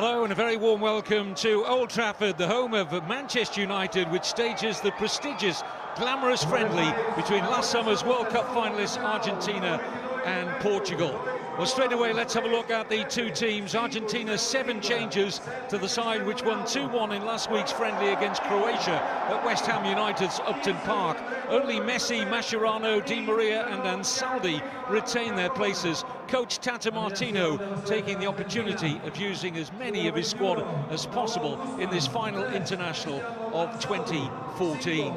Hello and a very warm welcome to Old Trafford, the home of Manchester United, which stages the prestigious, glamorous friendly between last summer's World Cup finalists Argentina and Portugal. Well, straight away, let's have a look at the two teams. Argentina's 7 changes to the side which won 2-1 in last week's friendly against Croatia at West Ham United's Upton Park. Only Messi, Mascherano, Di Maria and Ansaldi retain their places. Coach Tata Martino taking the opportunity of using as many of his squad as possible in this final international of 2014.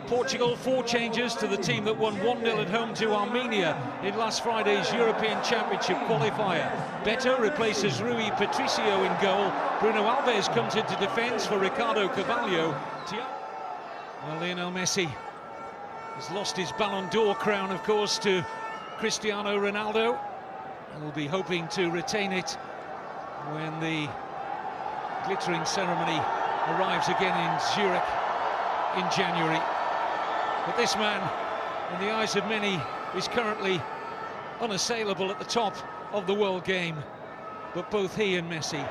Portugal, 4 changes to the team that won 1-0 at home to Armenia in last Friday's European Championship qualifier. Beto replaces Rui Patricio in goal. Bruno Alves comes into defence for Ricardo Carvalho. Well, Lionel Messi has lost his Ballon d'Or crown, of course, to Cristiano Ronaldo, and will be hoping to retain it when the glittering ceremony arrives again in Zurich in January. But this man, in the eyes of many, is currently unassailable at the top of the world game. But both he and Messi.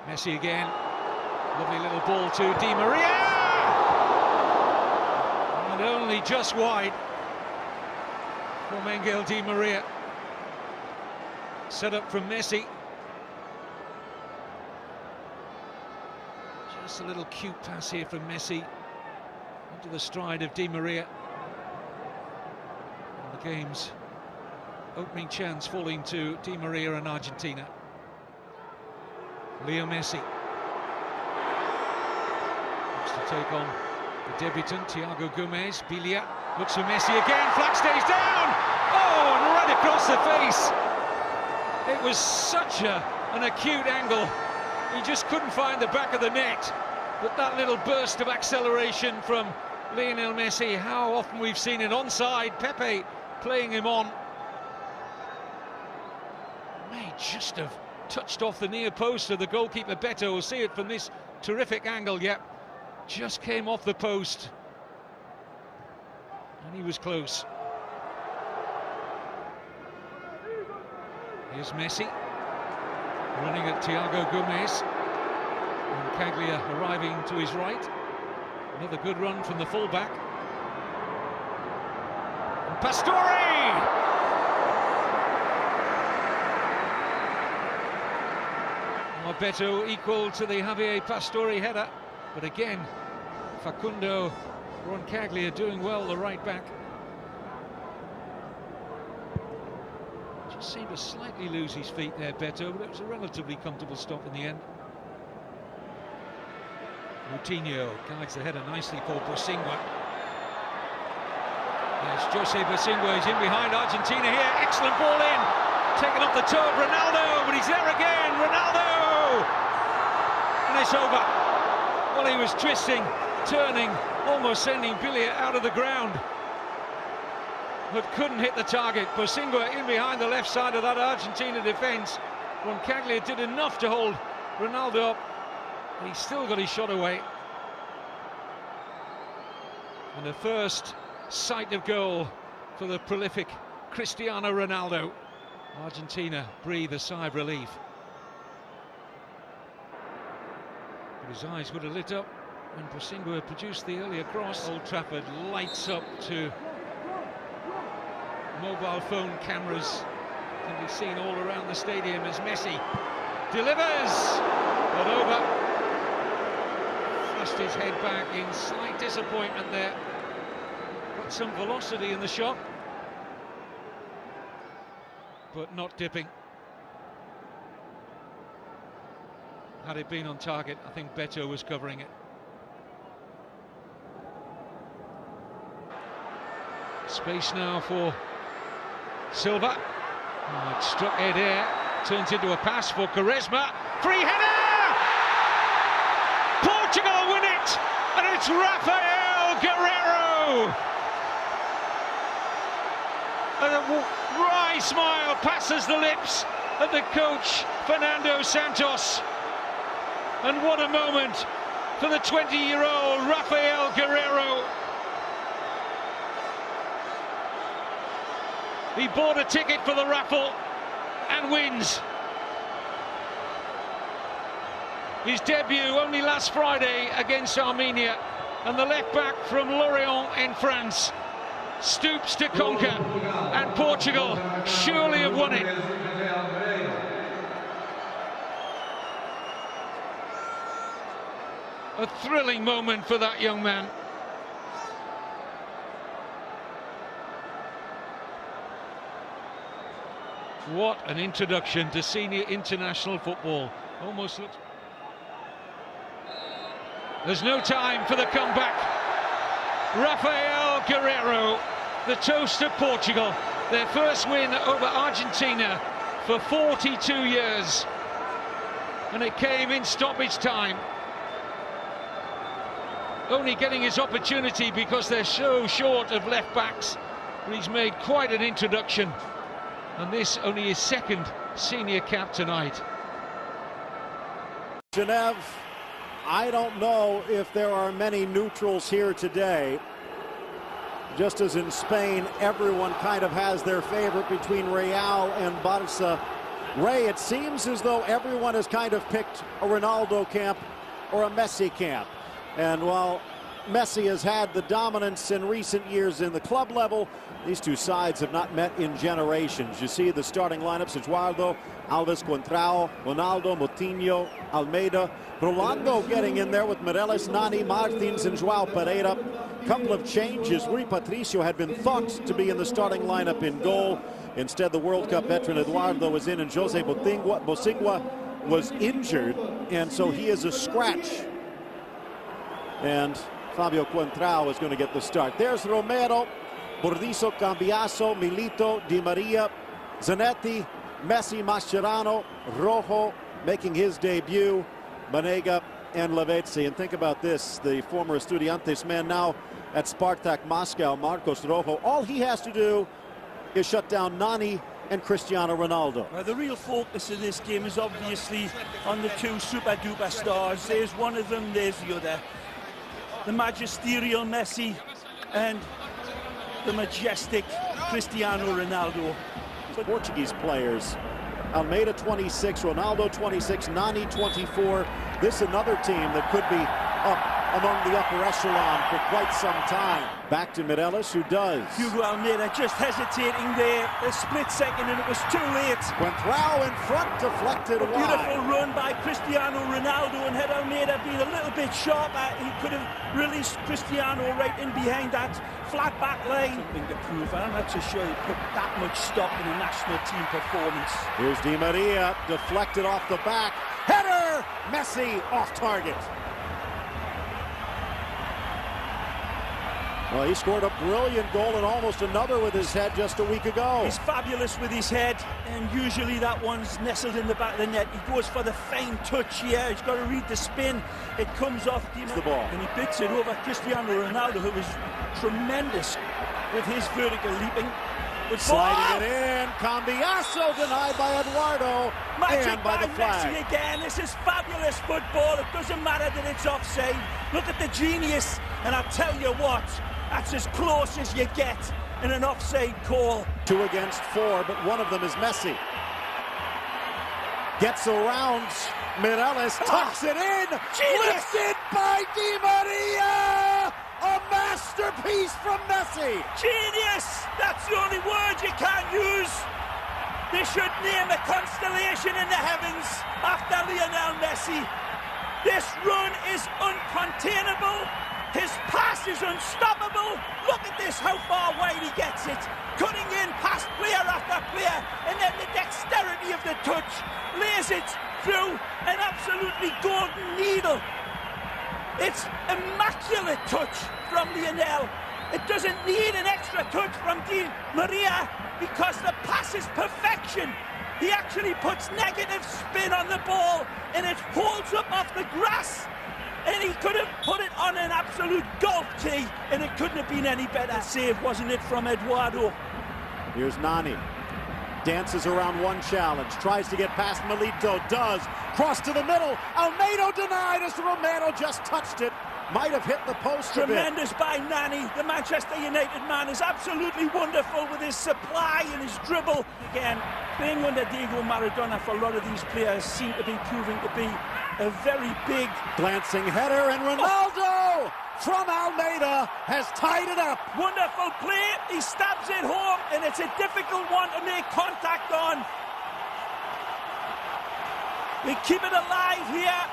Messi again. Lovely little ball to Di Maria! And only just wide for Miguel Di Maria. Set up from Messi. Just a little cute pass here from Messi into the stride of Di Maria. And the game's opening chance falling to Di Maria and Argentina. Leo Messi looks to take on the debutant Thiago Gomez. Bilia looks for Messi again. Flag stays down. Oh, and right across the face. It was such an acute angle. He just couldn't find the back of the net. But that little burst of acceleration from Lionel Messi, how often we've seen it onside. Pepe playing him on. May just have touched off the near post of the goalkeeper. Beto will see it from this terrific angle. Yep, just came off the post. And he was close. Here's Messi running at Thiago Gomez. And Caglia arriving to his right. Another good run from the fullback. And Pastore! Beto equal to the Javier Pastore header. But again, Facundo Roncaglia doing well, the right back. Just seemed to slightly lose his feet there, Beto, but it was a relatively comfortable stop in the end. Coutinho guides the header nicely for Bosingwa. Yes, Jose Bosingwa is in behind Argentina here. Excellent ball in. Taken off the toe of Ronaldo, but he's there again. Ronaldo! And it's over. Well, he was twisting, turning, almost sending Bilia out of the ground, but couldn't hit the target. Bosingwa in behind the left side of that Argentina defence. Roncaglia did enough to hold Ronaldo up, and he still got his shot away. And the first sight of goal for the prolific Cristiano Ronaldo. Argentina breathe a sigh of relief. But his eyes would have lit up when Bosingwa produced the earlier cross. Old Trafford lights up to mobile phone cameras. Can be seen all around the stadium as Messi delivers, but over. Thrust his head back in slight disappointment there. Got some velocity in the shot, but not dipping. Had it been on target, I think Beto was covering it. Space now for Silva. Oh, it struck head air, turns into a pass for Quaresma. Free header! Portugal win it, and it's Rafael Guerreiro. A wry smile passes the lips of the coach, Fernando Santos. And what a moment for the 20-year-old Rafael Guerreiro. He bought a ticket for the raffle and wins. His debut only last Friday against Armenia, and the left-back from Lorient in France stoops to conquer, and Portugal surely have won it. A thrilling moment for that young man. What an introduction to senior international football. Almost looks... There's no time for the comeback. Rafael Guerreiro, the toast of Portugal. Their first win over Argentina for 42 years. And it came in stoppage time. Only getting his opportunity because they're so short of left-backs. But he's made quite an introduction. And this only his second senior cap tonight. Genève, I don't know if there are many neutrals here today. Just as in Spain, everyone kind of has their favorite between Real and Barca. Ray, it seems as though everyone has kind of picked a Ronaldo camp or a Messi camp. And while Messi has had the dominance in recent years in the club level, these two sides have not met in generations. You see the starting lineups: Eduardo, Alves, Contrao, Ronaldo, Moutinho, Almeida. Rolando getting in there with Morelos, Nani, Martins, and Joao Pereira. Couple of changes. Rui Patricio had been thought to be in the starting lineup in goal. Instead, the World Cup veteran Eduardo was in, and Jose Bosingua was injured, and so he is a scratch. And Fabio Contrao is going to get the start. There's Romero, Bordizo, Cambiaso, Milito, Di Maria, Zanetti, Messi, Mascherano, Rojo making his debut, Banega and Lavezzi. And think about this, the former Estudiantes man now at Spartak Moscow, Marcos Rojo. All he has to do is shut down Nani and Cristiano Ronaldo. The real focus of this game is obviously on the two super-duper stars. There's one of them, there's the other. The magisterial Messi and the majestic Cristiano Ronaldo. But Portuguese players, Almeida 26, Ronaldo 26, Nani 24. This another team that could be up among the upper echelon for quite some time. Back to Morelos, who does. Hugo Almeida just hesitating there, a split second, and it was too late. Contrao in front, deflected wide. Beautiful run by Cristiano Ronaldo, and had Almeida been a little bit sharper, he could have released Cristiano right in behind that flat back line. Something to prove. I'm not so sure he put that much stock in a national team performance. Here's Di Maria, deflected off the back. Header! Messi off target. Well, he scored a brilliant goal and almost another with his head just a week ago. He's fabulous with his head, and usually that one's nestled in the back of the net. He goes for the fine touch here. He's got to read the spin. It comes off the ball, and he bits it over Cristiano Ronaldo, who is tremendous with his vertical leaping. Sliding it in, Cambiaso denied by Eduardo. Magic and by the flag. Messi again. This is fabulous football. It doesn't matter that it's offside. Look at the genius, and I'll tell you what, that's as close as you get in an offside call. 2 against 4, but one of them is Messi. Gets around Morelos, tucks it in, lifted by Di Maria! A masterpiece from Messi! Genius! That's the only word you can't use. They should name a constellation in the heavens after Lionel Messi. This run is uncontainable. His pass is unstoppable. Look at this, how far wide he gets it. Cutting in past player after player, and then the dexterity of the touch lays it through an absolutely golden needle. It's immaculate touch from Lionel. It doesn't need an extra touch from Di Maria because the pass is perfection. He actually puts negative spin on the ball and it holds up off the grass. And he could have put it on an absolute golf tee and it couldn't have been any better save, wasn't it, from Eduardo? Here's Nani. Dances around one challenge, tries to get past Milito, does. Cross to the middle, Almeida denied as Romero just touched it. might have hit the post a bit. Tremendous by Nani. The Manchester United man is absolutely wonderful with his supply and his dribble. Again, playing under Diego Maradona for a lot of these players seem to be proving to be a very big... Glancing header, and Ronaldo from Almeida has tied it up. Wonderful play. He stabs it home, and it's a difficult one to make contact on. They keep it alive here.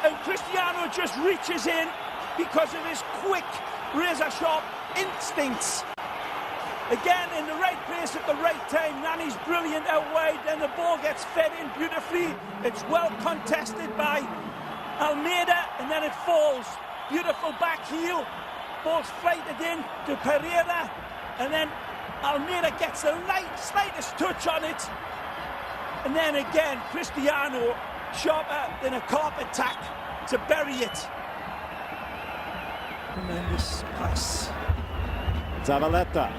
And Cristiano just reaches in because of his quick, razor-sharp instincts. Again, in the right place at the right time. Nani's brilliant out wide, and the ball gets fed in beautifully. It's well contested by Almeida, and then it falls. Beautiful back heel. Ball's flighted in to Pereira, and then Almeida gets the slightest touch on it. And then again, Cristiano, sharper than a carpet tack to bury it. Tremendous pass. Zavaleta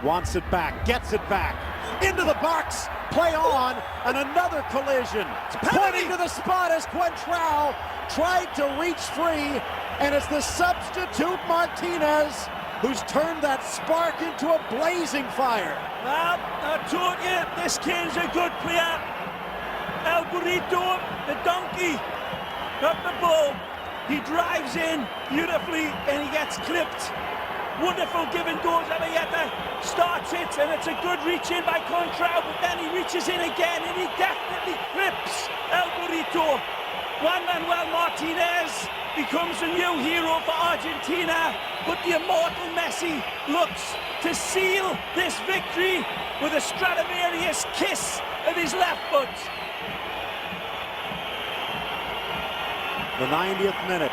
wants it back, gets it back, into the box, play on, and another collision. Pointing to the spot as Quentrao tried to reach free, and it's the substitute Martinez who's turned that spark into a blazing fire. Well, I told you, this kid's a good player. El Burrito, the donkey, not the bull. He drives in beautifully and he gets clipped. Wonderful give and goes. Arietta starts it, and it's a good reach in by Contrao, but then he reaches in again and he definitely clips El Burrito. Juan Manuel Martinez becomes a new hero for Argentina, but the immortal Messi looks to seal this victory with a Stradivarius kiss of his left foot. The 90th minute.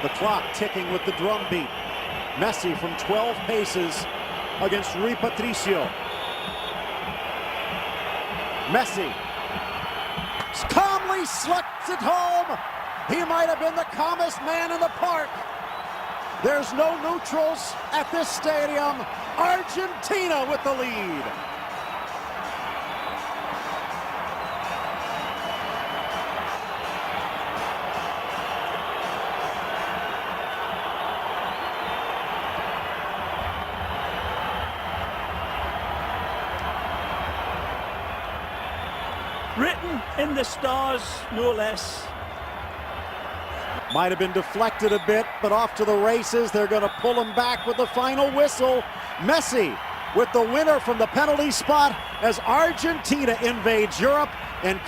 The clock ticking with the drum beat. Messi from 12 paces against Rui Patricio. Messi calmly sluts it home. He might have been the calmest man in the park. There's no neutrals at this stadium. Argentina with the lead. Written in the stars, no less. Might have been deflected a bit, but off to the races. They're going to pull him back with the final whistle. Messi with the winner from the penalty spot as Argentina invades Europe and